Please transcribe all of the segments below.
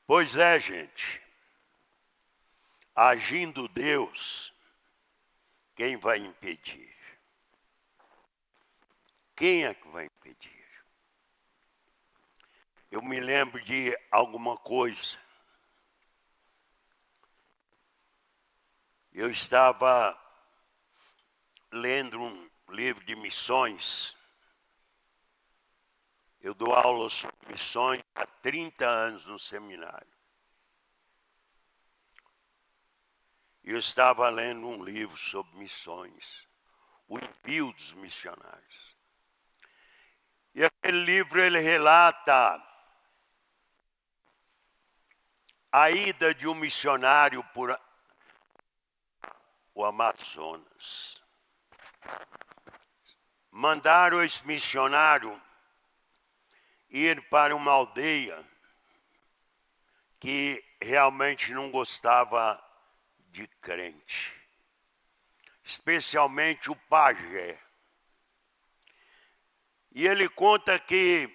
Pois é, gente, agindo Deus, quem vai impedir? Quem é que vai impedir? Eu me lembro de alguma coisa. Eu estava lendo um livro de missões. Eu dou aula sobre missões há 30 anos no seminário. Eu estava lendo um livro sobre missões, o envio dos missionários. E aquele livro ele relata a ida de um missionário por o Amazonas. Mandaram esse missionário ir para uma aldeia que realmente não gostava de crente, especialmente o pajé. E ele conta que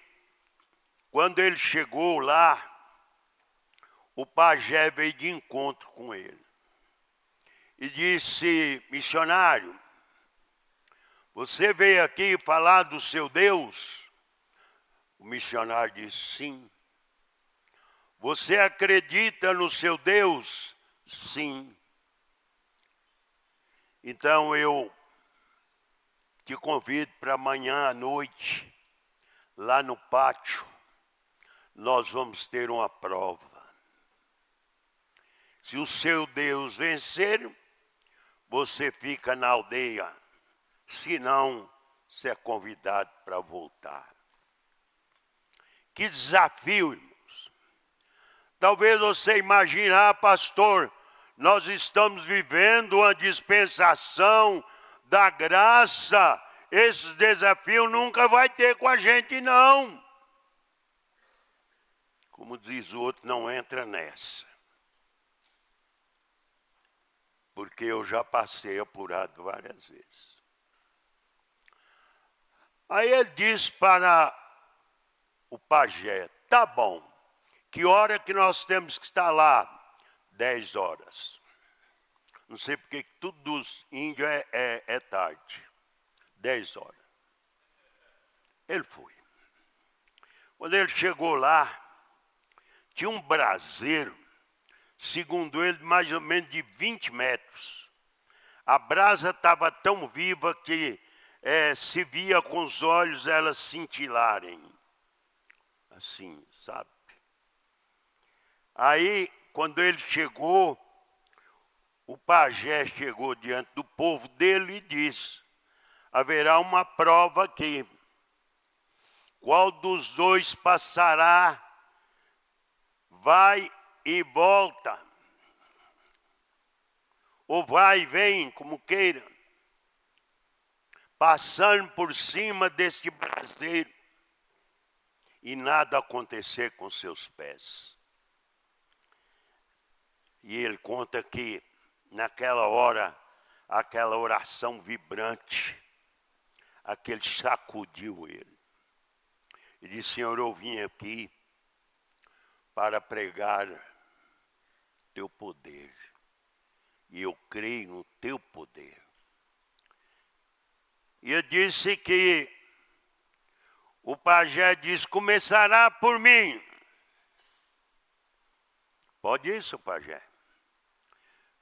quando ele chegou lá, o pajé veio de encontro com ele e disse: missionário, você veio aqui falar do seu Deus? O missionário disse: sim. Você acredita no seu Deus? Sim. Então eu te convido para amanhã à noite, lá no pátio, nós vamos ter uma prova. Se o seu Deus vencer, você fica na aldeia. Se não, você é convidado para voltar. Que desafio, irmãos. Talvez você imagine, pastor, nós estamos vivendo uma dispensação da graça. Esse desafio nunca vai ter com a gente, não. Como diz o outro, não entra nessa. Porque eu já passei apurado várias vezes. Aí ele diz para o pajé: tá bom, que hora que nós temos que estar lá? 10 horas. Não sei porque tudo dos índios é tarde. 10 horas. Ele foi. Quando ele chegou lá, tinha um braseiro, segundo ele, mais ou menos de 20 metros. A brasa estava tão viva que se via com os olhos elas cintilarem. Assim, sabe? Aí, quando ele chegou, o pajé chegou diante do povo dele e disse: haverá uma prova aqui. Qual dos dois passará, vai e volta, ou vai e vem, como queira, passando por cima deste braseiro e nada acontecer com seus pés. E ele conta que naquela hora, aquela oração vibrante, aquele sacudiu ele. E disse: Senhor, eu vim aqui para pregar teu poder. E eu creio no teu poder. E ele disse que o pajé disse: começará por mim. Pode isso, pajé.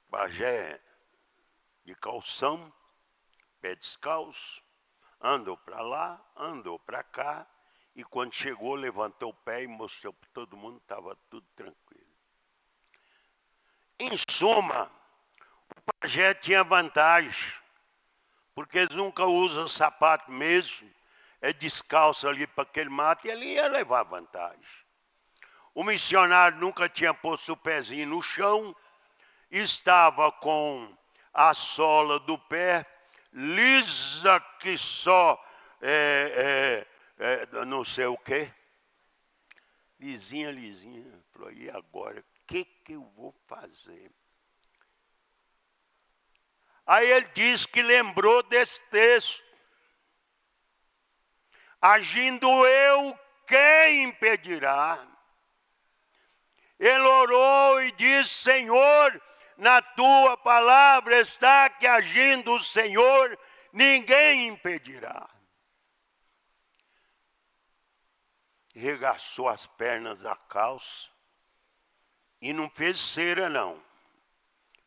Pajé de calção, pé descalço, andou para lá, andou para cá, e quando chegou, levantou o pé e mostrou para todo mundo que estava tudo tranquilo. Em suma, o pajé tinha vantagem, porque eles nunca usam sapato mesmo, é descalço ali para aquele mato, e ele ia levar vantagem. O missionário nunca tinha posto o pezinho no chão, estava com a sola do pé lisa que só não sei o quê. Lisinha. Falou: e agora? O que eu vou fazer? Aí ele diz que lembrou desse texto: agindo eu, quem impedirá? Ele orou e disse: Senhor, na tua palavra está que agindo o Senhor, ninguém impedirá. Regaçou as pernas da calça e não fez cera não.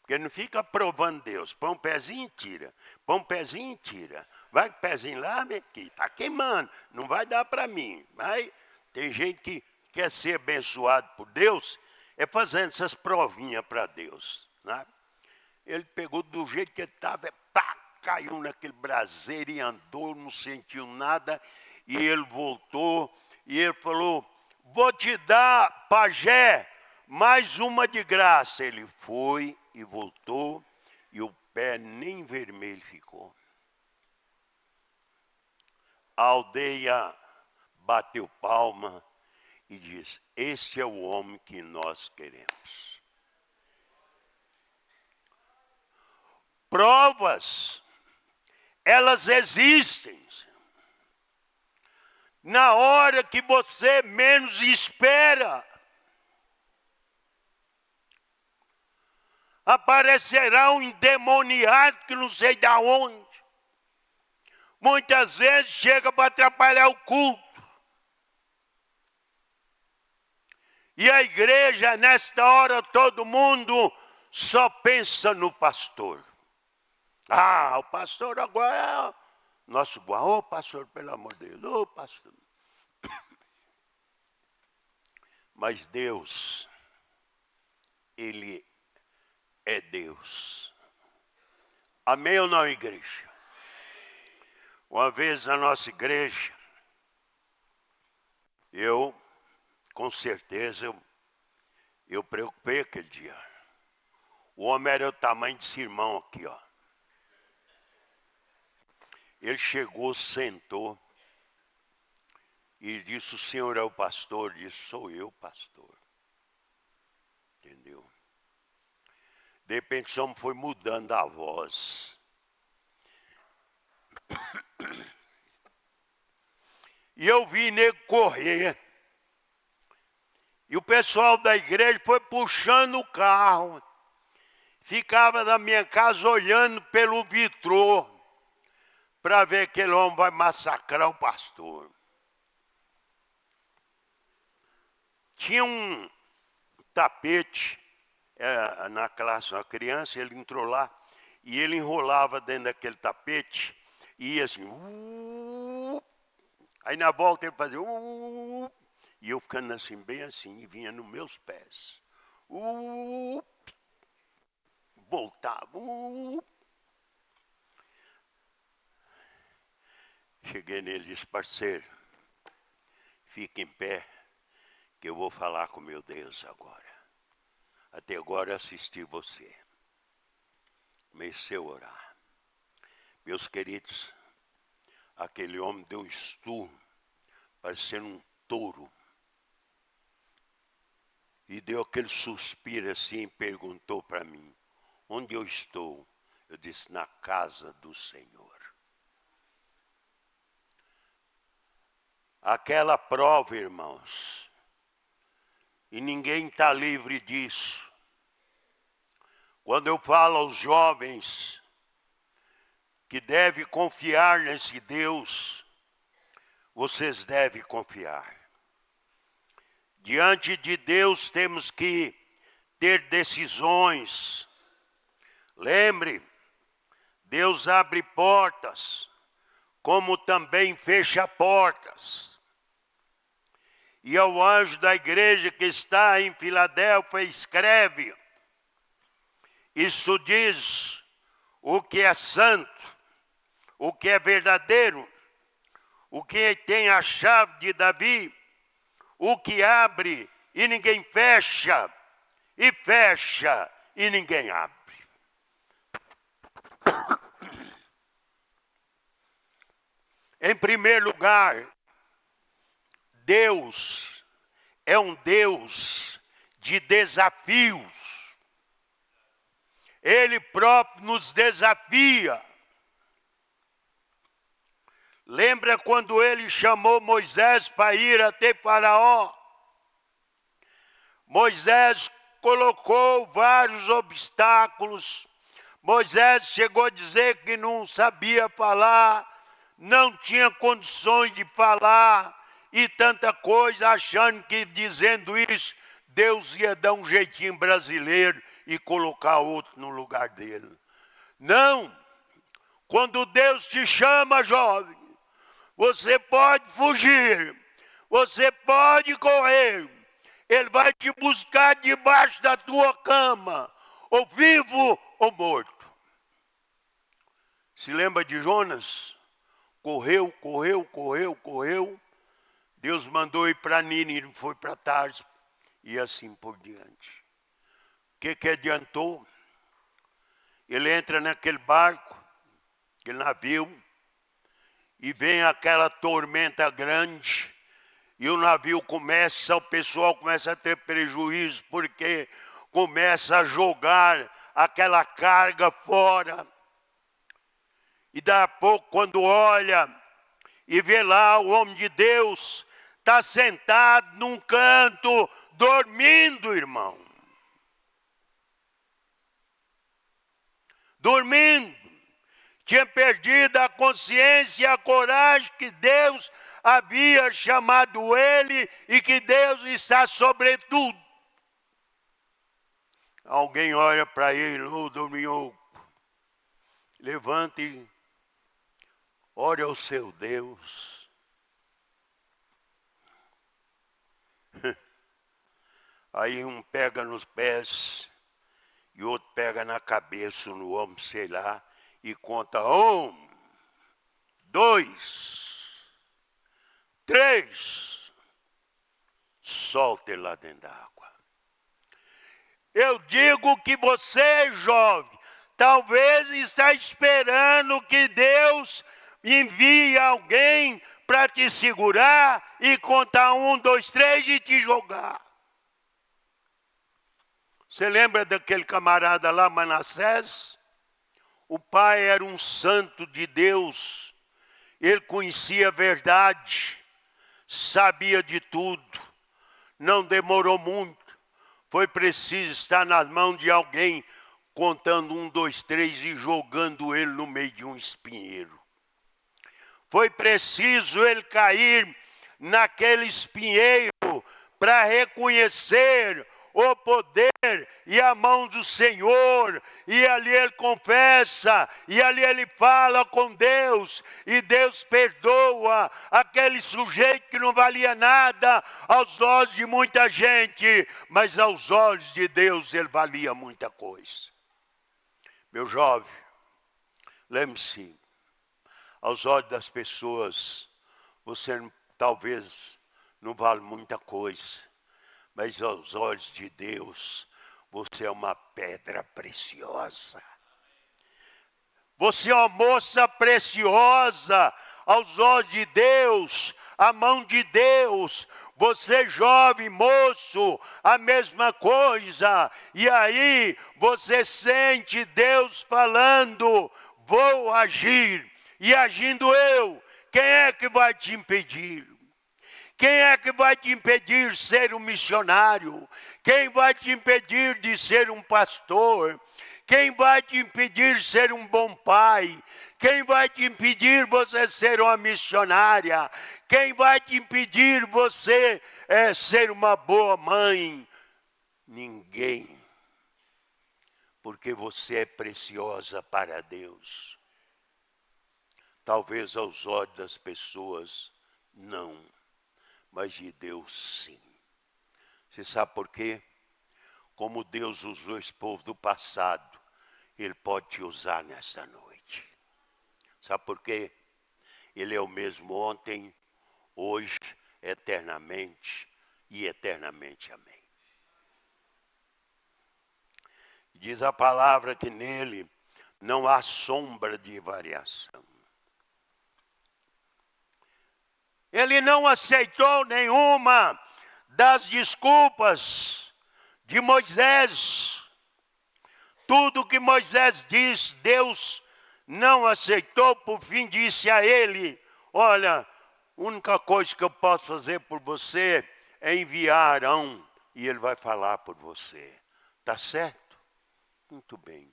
Porque não fica provando Deus. Põe um pezinho e tira. Põe um pezinho e tira. Vai com o pezinho lá, aqui, está queimando. Não vai dar para mim. Mas tem gente que quer ser abençoado por Deus, é fazendo essas provinhas para Deus. Né? Ele pegou do jeito que ele estava, pá, caiu naquele braseiro e andou, não sentiu nada. E ele voltou e ele falou: vou te dar, pajé, mais uma de graça. Ele foi e voltou, e o pé nem vermelho ficou. A aldeia bateu palma e disse: este é o homem que nós queremos. Provas, elas existem. Na hora que você menos espera, aparecerá um endemoniado que não sei de onde. Muitas vezes chega para atrapalhar o culto. E a igreja, nesta hora, todo mundo só pensa no pastor. Ah, o pastor agora é o nosso guarda. Ô pastor, pelo amor de Deus, ô pastor. Mas Deus, Ele é Deus. Amém ou não, igreja? Uma vez na nossa igreja, com certeza, eu preocupei aquele dia. O homem era o tamanho desse irmão aqui, ó. Ele chegou, sentou e disse: o senhor é o pastor? Disse: sou eu, pastor. Entendeu? De repente, o homem foi mudando a voz. E eu vi nego correr. E o pessoal da igreja foi puxando o carro. Ficava na minha casa olhando pelo vitrô para ver aquele homem vai massacrar o pastor. Tinha um tapete na classe, uma criança, ele entrou lá e ele enrolava dentro daquele tapete e ia assim. Aí na volta ele fazia. E eu ficando assim, bem assim, e vinha nos meus pés. Voltava. Cheguei nele e disse: parceiro, fique em pé, que eu vou falar com meu Deus agora. Até agora eu assisti você. Comecei a orar. Meus queridos, aquele homem deu um esturro, parecendo um touro. E deu aquele suspiro assim e perguntou para mim: onde eu estou? Eu disse: na casa do Senhor. Aquela prova, irmãos, e ninguém está livre disso. Quando eu falo aos jovens que devem confiar nesse Deus, vocês devem confiar. Diante de Deus temos que ter decisões. Lembre, Deus abre portas, como também fecha portas. E ao anjo da igreja que está em Filadélfia escreve: isso diz o que é santo, o que é verdadeiro, o que tem a chave de Davi, o que abre e ninguém fecha, e fecha e ninguém abre. Em primeiro lugar, Deus é um Deus de desafios. Ele próprio nos desafia. Lembra quando ele chamou Moisés para ir até Faraó? Moisés colocou vários obstáculos. Moisés chegou a dizer que não sabia falar, não tinha condições de falar e tanta coisa, achando que dizendo isso, Deus ia dar um jeitinho brasileiro e colocar outro no lugar dele. Não! Quando Deus te chama, jovem, você pode fugir, você pode correr. Ele vai te buscar debaixo da tua cama, ou vivo ou morto. Se lembra de Jonas? Correu. Deus mandou ir para Nínive, foi para Tarso e assim por diante. O que adiantou? Ele entra naquele barco, aquele navio, e vem aquela tormenta grande, e o navio o pessoal começa a ter prejuízo, porque começa a jogar aquela carga fora. E daí a pouco, quando olha e vê lá o homem de Deus, está sentado num canto, dormindo, irmão. Dormindo. Tinha perdido a consciência e a coragem que Deus havia chamado ele e que Deus está sobre tudo. Alguém olha para ele, dorminhoco, levante e ore ao seu Deus. Aí um pega nos pés e outro pega na cabeça, no ombro, sei lá, e conta 1, 2, 3. Solta ele lá dentro da água. Eu digo que você, jovem, talvez está esperando que Deus envie alguém para te segurar e contar 1, 2, 3 e te jogar. Você lembra daquele camarada lá, Manassés? O pai era um santo de Deus. Ele conhecia a verdade, sabia de tudo. Não demorou muito. Foi preciso estar nas mãos de alguém contando 1, 2, 3 e jogando ele no meio de um espinheiro. Foi preciso ele cair naquele espinheiro para reconhecer o poder e a mão do Senhor, e ali ele confessa, e ali ele fala com Deus, e Deus perdoa aquele sujeito que não valia nada aos olhos de muita gente, mas aos olhos de Deus ele valia muita coisa. Meu jovem, lembre-se, aos olhos das pessoas, você talvez não vale muita coisa, mas aos olhos de Deus, você é uma pedra preciosa. Você é uma moça preciosa aos olhos de Deus, a mão de Deus. Você jovem, moço, a mesma coisa. E aí você sente Deus falando, vou agir. E agindo eu, quem é que vai te impedir? Quem é que vai te impedir de ser um missionário? Quem vai te impedir de ser um pastor? Quem vai te impedir de ser um bom pai? Quem vai te impedir você ser uma missionária? Quem vai te impedir você ser uma boa mãe? Ninguém. Porque você é preciosa para Deus. Talvez aos olhos das pessoas, não. Mas de Deus, sim. Você sabe por quê? Como Deus usou esse povo do passado, Ele pode te usar nessa noite. Sabe por quê? Ele é o mesmo ontem, hoje, eternamente e eternamente. Amém. Diz a palavra que nele não há sombra de variação. Ele não aceitou nenhuma das desculpas de Moisés. Tudo que Moisés disse, Deus não aceitou. Por fim disse a ele, olha, a única coisa que eu posso fazer por você é enviar Arão e Ele vai falar por você. Tá certo? Muito bem.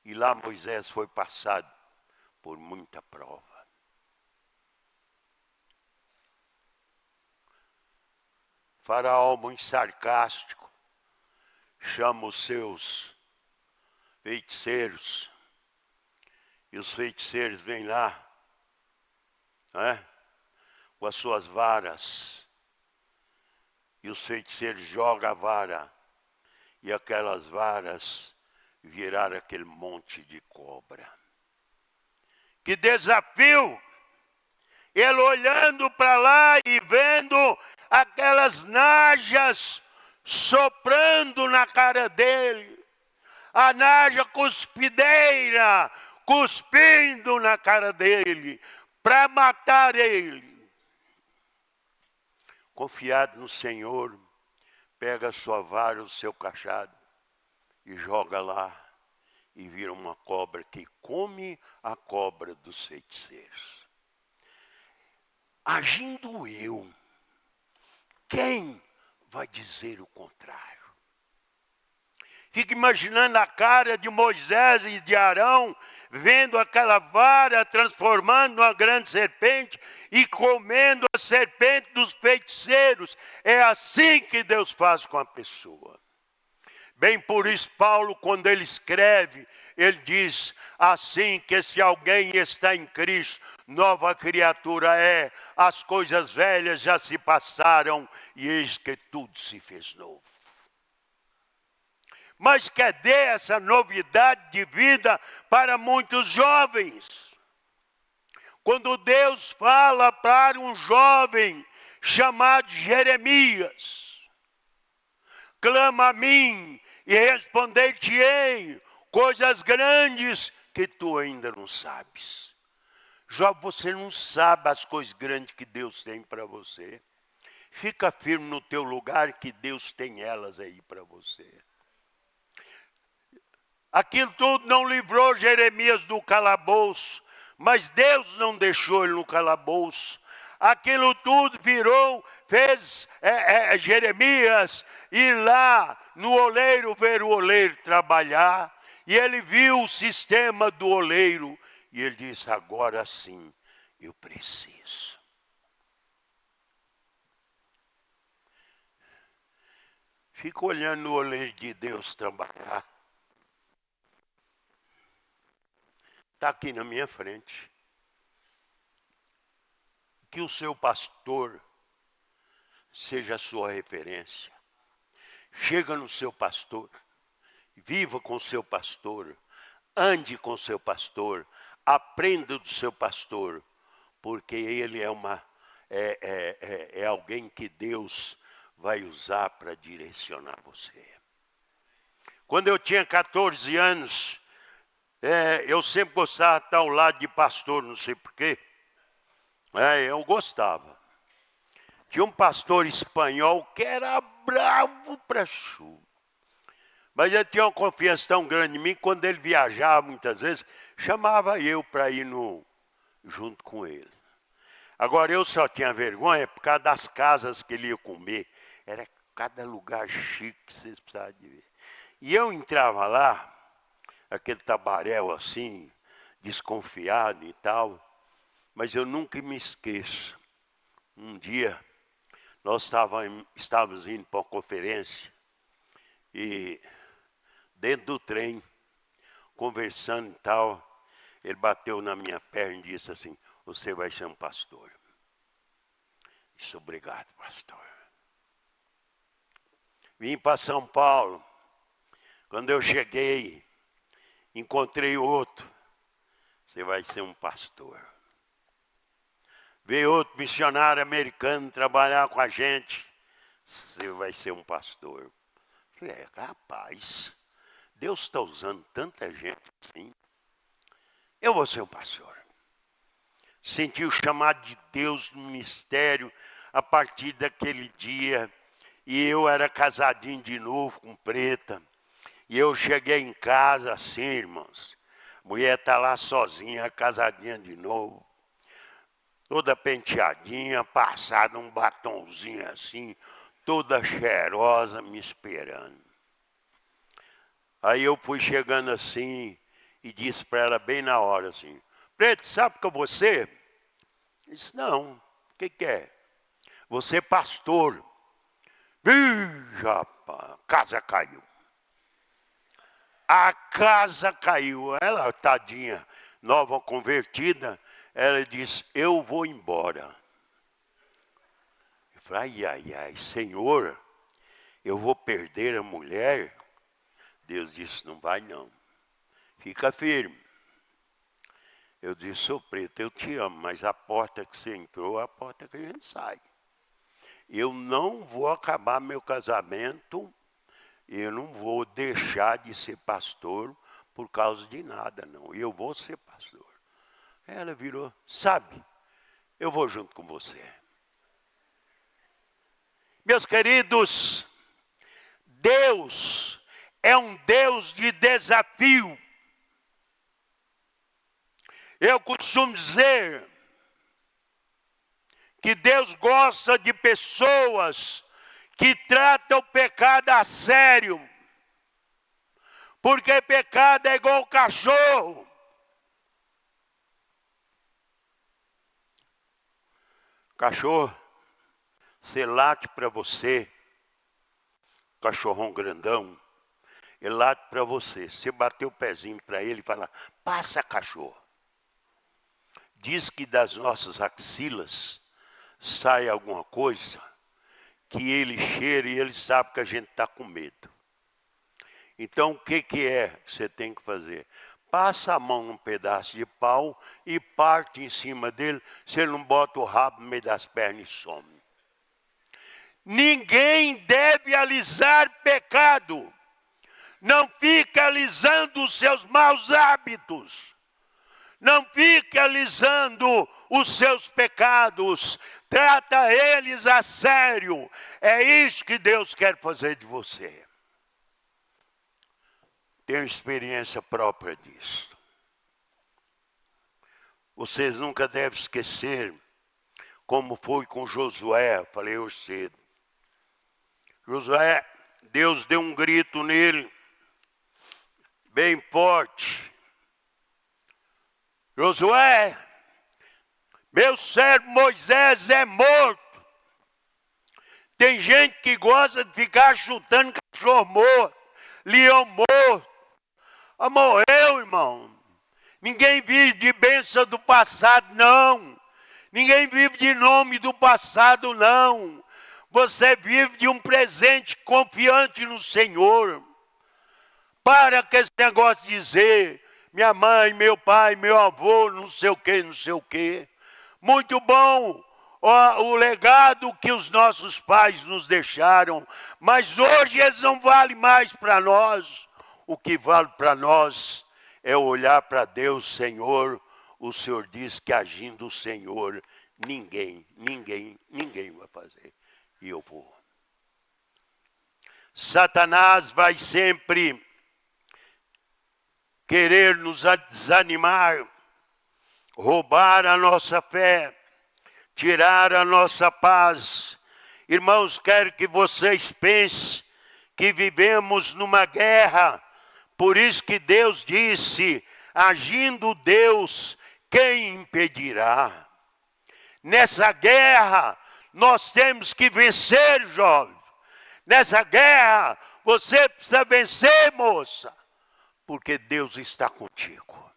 E lá Moisés foi passado por muita prova. Faraó, muito sarcástico, chama os seus feiticeiros. E os feiticeiros vêm lá, com as suas varas. E os feiticeiros jogam a vara. E aquelas varas viraram aquele monte de cobra. Que desafio! Ele olhando para lá e vendo aquelas najas soprando na cara dele. A naja cuspideira, cuspindo na cara dele, para matar ele. Confiado no Senhor, pega a sua vara, o seu cajado, e joga lá, e vira uma cobra que come a cobra dos feiticeiros. Agindo eu, quem vai dizer o contrário? Fica imaginando a cara de Moisés e de Arão, vendo aquela vara transformando numa grande serpente e comendo a serpente dos feiticeiros. É assim que Deus faz com a pessoa. Bem por isso, Paulo, quando ele escreve, ele diz assim que se alguém está em Cristo, nova criatura é, as coisas velhas já se passaram e eis que tudo se fez novo. Mas cadê essa novidade de vida para muitos jovens? Quando Deus fala para um jovem chamado Jeremias, clama a mim e responder-te-ei coisas grandes que tu ainda não sabes. Jó, você não sabe as coisas grandes que Deus tem para você. Fica firme no teu lugar que Deus tem elas aí para você. Aquilo tudo não livrou Jeremias do calabouço, mas Deus não deixou ele no calabouço. Aquilo tudo fez Jeremias ir lá no oleiro, ver o oleiro trabalhar. E ele viu o sistema do oleiro. E ele disse, agora sim, eu preciso. Fica olhando o oleiro de Deus trabalhar. Está aqui na minha frente. Que o seu pastor seja a sua referência. Chega no seu pastor, viva com o seu pastor, ande com o seu pastor, aprenda do seu pastor, porque ele é alguém que Deus vai usar para direcionar você. Quando eu tinha 14 anos, eu sempre gostava de estar ao lado de pastor, não sei porquê. Eu gostava. Tinha um pastor espanhol que era bravo para chuva. Mas ele tinha uma confiança tão grande em mim, quando ele viajava muitas vezes, chamava eu para ir junto com ele. Agora eu só tinha vergonha por causa das casas que ele ia comer. Era cada lugar chique que vocês precisavam de ver. E eu entrava lá, aquele tabaréu assim, desconfiado e tal, mas eu nunca me esqueço. Um dia, nós estávamos indo para uma conferência e dentro do trem, conversando e tal, ele bateu na minha perna e disse assim, você vai ser um pastor. Disse, obrigado, pastor. Vim para São Paulo. Quando eu cheguei, encontrei outro. Você vai ser um pastor. Veio outro missionário americano trabalhar com a gente. Você vai ser um pastor. Falei, rapaz, Deus está usando tanta gente assim. Eu vou ser um pastor. Senti o chamado de Deus no ministério a partir daquele dia. E eu era casadinho de novo com Preta. E eu cheguei em casa assim, irmãos. A mulher está lá sozinha, casadinha de novo. Toda penteadinha, passada um batonzinho assim, toda cheirosa me esperando. Aí eu fui chegando assim e disse para ela bem na hora assim, Preto, sabe que é você? Disse, não, o que é? Você é pastor. Ih, rapaz, a casa caiu. A casa caiu. Ela, tadinha, nova convertida, ela disse, eu vou embora. Eu falei, ai, Senhor, eu vou perder a mulher? Deus disse, não vai não. Fica firme. Eu disse, sou Preto, eu te amo, mas a porta que você entrou é a porta que a gente sai. Eu não vou acabar meu casamento, eu não vou deixar de ser pastor por causa de nada, não. Eu vou ser pastor. Ela virou, sabe, eu vou junto com você. Meus queridos, Deus é um Deus de desafio. Eu costumo dizer que Deus gosta de pessoas que tratam o pecado a sério. Porque pecado é igual cachorro. Cachorro, você late para você, cachorrão grandão, ele late para você. Você bateu o pezinho para ele e fala, passa cachorro. Diz que das nossas axilas sai alguma coisa que ele cheira e ele sabe que a gente está com medo. Então o que é que você tem que fazer? Passa a mão num pedaço de pau e parte em cima dele, se ele não bota o rabo no meio das pernas e some. Ninguém deve alisar pecado. Não fique alisando os seus maus hábitos. Não fique alisando os seus pecados. Trata eles a sério. É isso que Deus quer fazer de você. Tenho experiência própria disso. Vocês nunca devem esquecer como foi com Josué, falei hoje cedo. Josué, Deus deu um grito nele, bem forte. Josué, meu servo Moisés é morto. Tem gente que gosta de ficar chutando cachorro morto, leão morto. Ah, morreu, irmão. Ninguém vive de bênção do passado, não. Ninguém vive de nome do passado, não. Você vive de um presente confiante no Senhor. Para com esse negócio de dizer, minha mãe, meu pai, meu avô, não sei o quê, não sei o quê. Muito bom o legado que os nossos pais nos deixaram, mas hoje eles não valem mais para nós. O que vale para nós é olhar para Deus, Senhor. O Senhor diz que agindo o Senhor, ninguém vai fazer. E eu vou. Satanás vai sempre querer nos desanimar, roubar a nossa fé, tirar a nossa paz. Irmãos, quero que vocês pensem que vivemos numa guerra. Por isso que Deus disse, agindo Deus, quem impedirá? Nessa guerra, nós temos que vencer, jovem. Nessa guerra, você precisa vencer, moça. Porque Deus está contigo.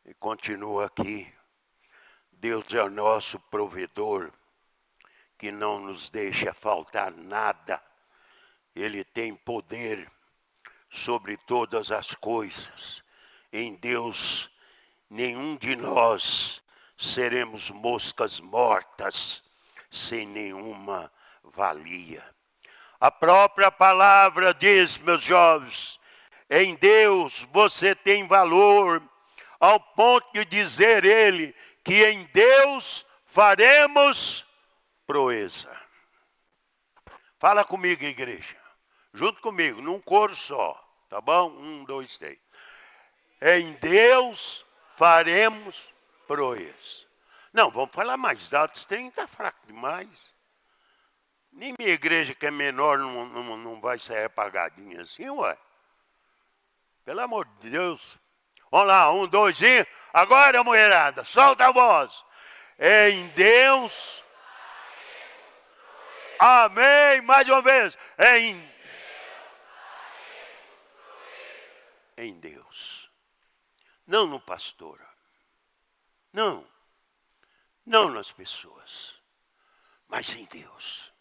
E continua aqui. Deus é o nosso provedor, que não nos deixa faltar nada. Ele tem poder sobre todas as coisas. Em Deus, nenhum de nós seremos moscas mortas, sem nenhuma valia. A própria palavra diz, meus jovens, em Deus você tem valor, ao ponto de dizer ele, que em Deus faremos proeza. Fala comigo, igreja. Junto comigo, num coro só. Tá bom? 1, 2, 3. Em Deus faremos proeza. Não, vamos falar mais alto. Esse trem está fraco demais. Nem minha igreja, que é menor, não vai sair apagadinha assim, ué. Pelo amor de Deus. Vamos lá, 1, 2 e... Agora, mulherada, solta a voz. Em Deus... Amém, mais uma vez. Em Deus. Não no pastor. Não nas pessoas, mas em Deus.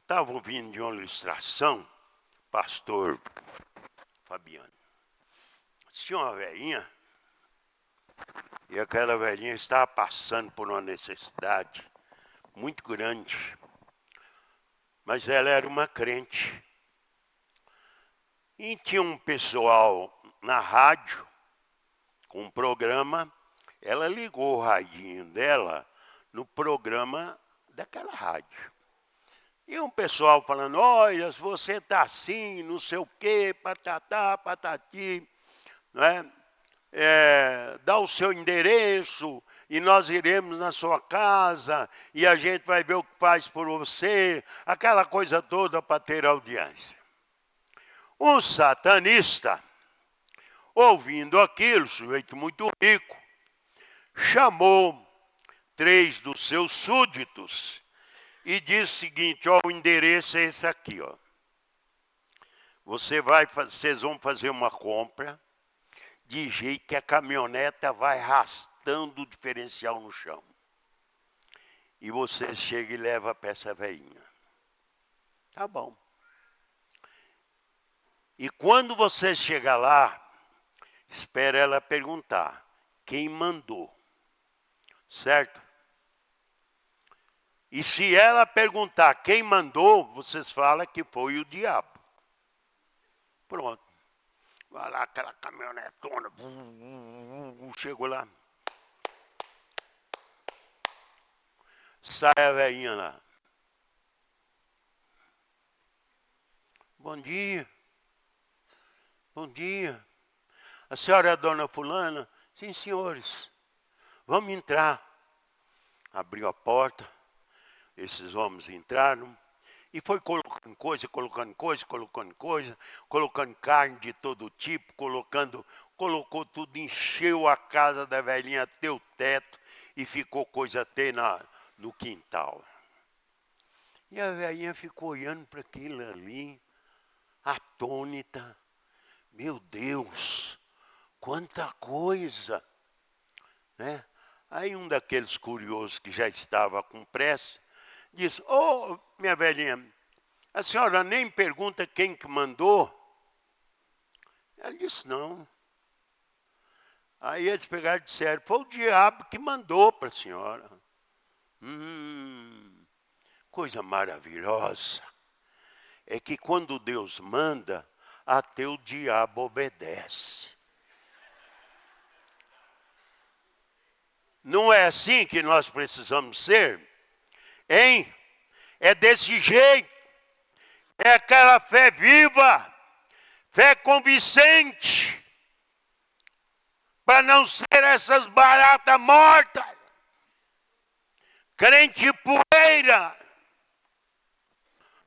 Estava ouvindo de uma ilustração, pastor Fabiano. Tinha uma velhinha, e aquela velhinha estava passando por uma necessidade muito grande, mas ela era uma crente. E tinha um pessoal na rádio, com um programa. Ela ligou o radinho dela no programa daquela rádio. E um pessoal falando, olha, você está assim, não sei o quê, patatá, patati, né? Dá o seu endereço e nós iremos na sua casa e a gente vai ver o que faz por você, aquela coisa toda para ter audiência. Um satanista, ouvindo aquilo, sujeito muito rico, chamou 3 dos seus súditos e disse o seguinte, ó, o endereço é esse aqui, ó. Vocês vão fazer uma compra de jeito que a caminhoneta vai arrastando o diferencial no chão. E você chega e leva para essa velhinha. Tá bom. E quando você chega lá, espera ela perguntar, quem mandou? Certo? E se ela perguntar quem mandou, vocês falam que foi o diabo. Pronto. Vai lá aquela caminhonetona, chegou lá. Sai a velhinha lá. Bom dia. Bom dia. A senhora é a dona fulana? Sim, senhores. Vamos entrar. Abriu a porta. Esses homens entraram. E foi colocando colocando carne de todo tipo, colocou tudo, encheu a casa da velhinha até o teto e ficou coisa até no quintal. E a velhinha ficou olhando para aquilo ali, atônita. Meu Deus, quanta coisa! Né? Aí um daqueles curiosos que já estava com pressa, disse, ô, minha velhinha, a senhora nem pergunta quem que mandou? Ela disse, não. Aí eles pegaram e disseram, foi o diabo que mandou para a senhora. Coisa maravilhosa. É que quando Deus manda, até o diabo obedece. Não é assim que nós precisamos ser? Hein? É desse jeito. É aquela fé viva, fé convincente, para não ser essas baratas mortas, crente poeira,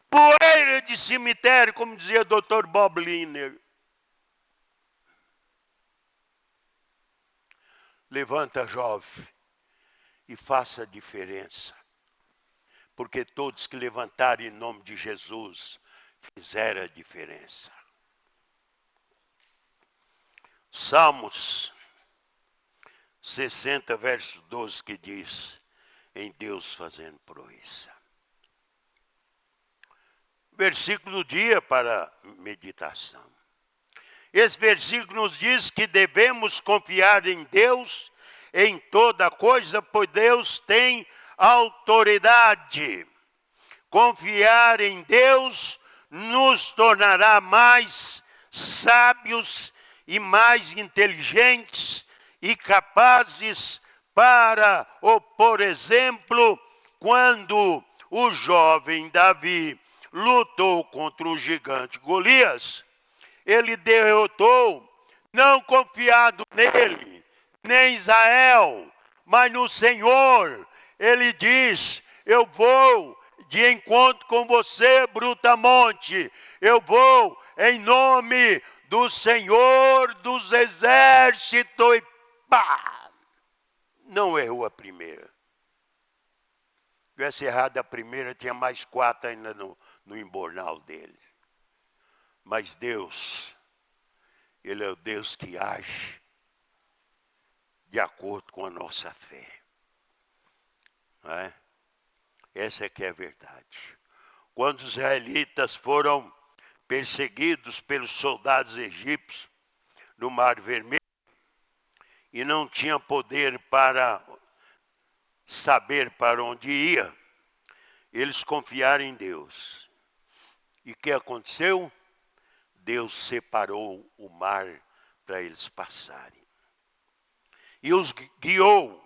poeira de cemitério, como dizia o Dr. Bob Liner. Levanta, jovem, e faça a diferença. Porque todos que levantarem em nome de Jesus fizeram a diferença. Salmos 60, verso 12, que diz, em Deus fazendo proeza. Versículo do dia para meditação. Esse versículo nos diz que devemos confiar em Deus em toda coisa, pois Deus tem autoridade. Confiar em Deus nos tornará mais sábios e mais inteligentes e capazes para, por exemplo, quando o jovem Davi lutou contra o gigante Golias, ele derrotou, não confiado nele, nem Israel, mas no Senhor. Ele diz, eu vou de encontro com você, Brutamonte. Eu vou em nome do Senhor dos Exércitos. E pá! Não errou a primeira. Se tivesse errado a primeira, tinha mais 4 ainda no embornal dele. Mas Deus, Ele é o Deus que age de acordo com a nossa fé. Não é? Essa é que é a verdade. Quando os israelitas foram perseguidos pelos soldados egípcios no Mar Vermelho e não tinham poder para saber para onde ia, eles confiaram em Deus. E o que aconteceu? Deus separou o mar para eles passarem. E os guiou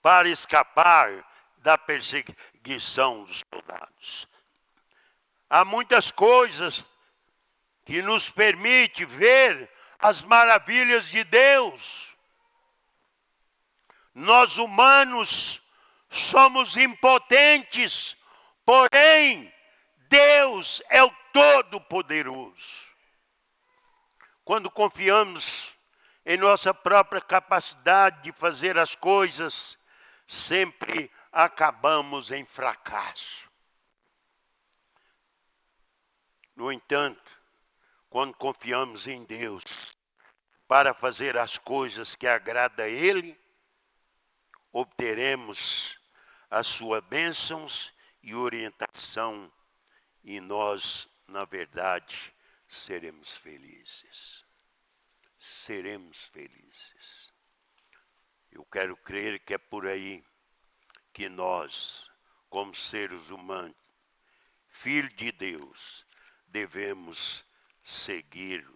para escapar da perseguição dos soldados. Há muitas coisas que nos permitem ver as maravilhas de Deus. Nós humanos somos impotentes, porém Deus é o Todo-Poderoso. Quando confiamos em nossa própria capacidade de fazer as coisas, sempre acabamos em fracasso. No entanto, quando confiamos em Deus para fazer as coisas que agradam a Ele, obteremos as suas bênçãos e orientação, e nós, na verdade, seremos felizes. Seremos felizes. Eu quero crer que é por aí que nós, como seres humanos, filhos de Deus, devemos seguir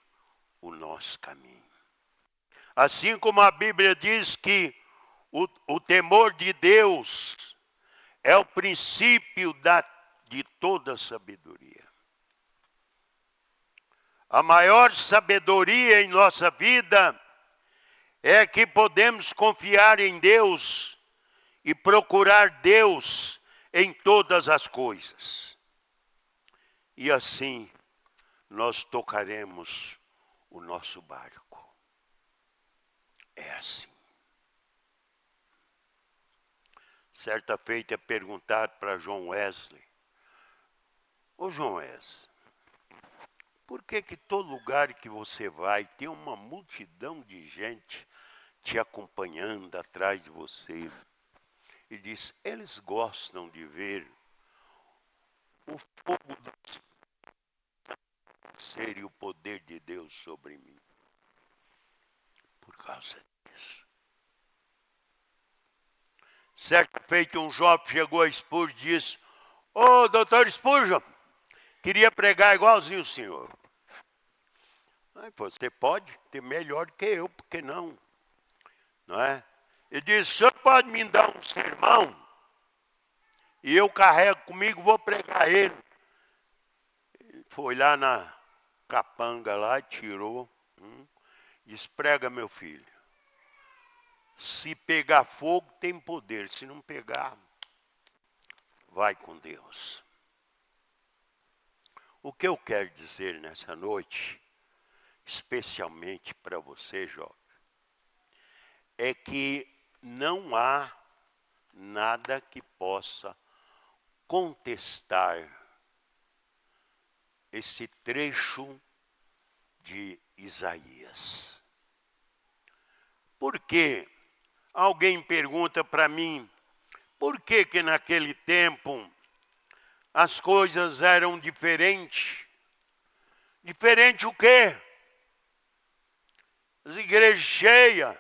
o nosso caminho. Assim como a Bíblia diz que o temor de Deus é o princípio de toda sabedoria. A maior sabedoria em nossa vida é que podemos confiar em Deus e procurar Deus em todas as coisas. E assim nós tocaremos o nosso barco. É assim. Certa feita é perguntar para John Wesley: ô John Wesley, por que todo lugar que você vai tem uma multidão de gente te acompanhando atrás de você? Ele diz: eles gostam de ver o fogo do ser e o poder de Deus sobre mim. Por causa disso. Certa feita um jovem chegou a Spurgeon e disse: ô doutor Spurgeon, queria pregar igualzinho o senhor. Você pode ter melhor que eu, por que não? Não é? Ele disse: o senhor pode me dar um sermão? E eu carrego comigo, vou pregar ele. Ele foi lá na capanga lá, tirou. Disse: prega, meu filho. Se pegar fogo, tem poder. Se não pegar, vai com Deus. O que eu quero dizer nessa noite, especialmente para você, jovem, é que não há nada que possa contestar esse trecho de Isaías. Por quê? Alguém pergunta para mim, por que naquele tempo as coisas eram diferentes? Diferente o quê? As igrejas cheias.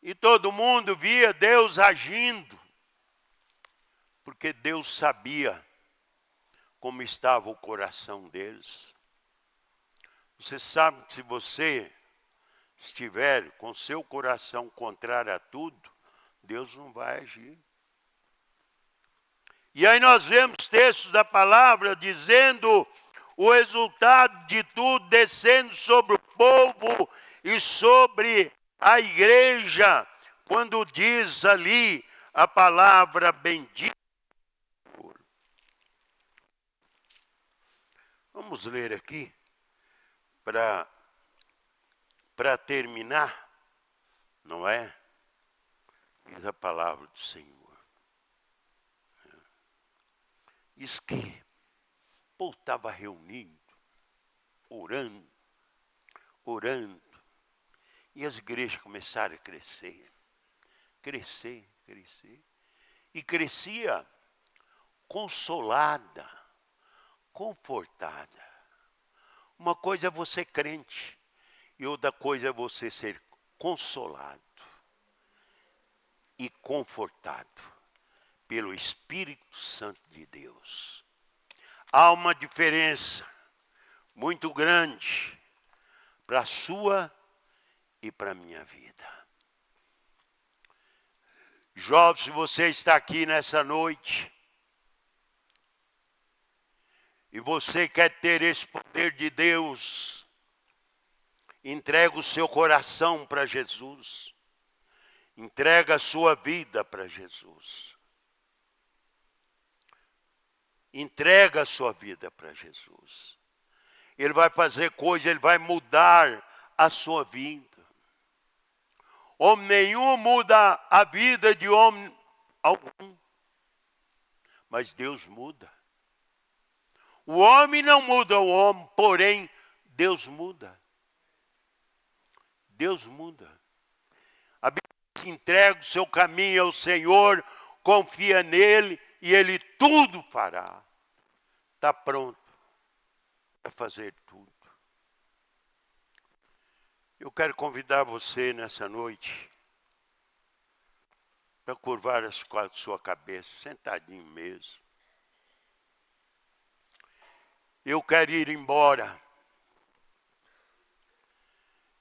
E todo mundo via Deus agindo. Porque Deus sabia como estava o coração deles. Você sabe que se você estiver com seu coração contrário a tudo, Deus não vai agir. E aí nós vemos textos da palavra dizendo o resultado de tudo descendo sobre o povo e sobre a igreja, quando diz ali a palavra bendita Vamos ler aqui, para terminar, não é? Diz a palavra do Senhor. Diz que o povo estava reunido, orando, e as igrejas começaram a crescer. E crescia consolada, confortada. Uma coisa é você crente, e outra coisa é você ser consolado e confortado pelo Espírito Santo de Deus. Há uma diferença muito grande para a sua e para a minha vida. Jovem, se você está aqui nessa noite e você quer ter esse poder de Deus, entrega o seu coração para Jesus. Entrega a sua vida para Jesus. Entrega a sua vida para Jesus. Ele vai fazer coisas, ele vai mudar a sua vida. Homem nenhum muda a vida de homem algum. Mas Deus muda. O homem não muda o homem, porém Deus muda. Deus muda. A Bíblia diz: entrega o seu caminho ao Senhor, confia nele e ele tudo fará. Está pronto para fazer tudo. Eu quero convidar você nessa noite para curvar a sua cabeça, sentadinho mesmo. Eu quero ir embora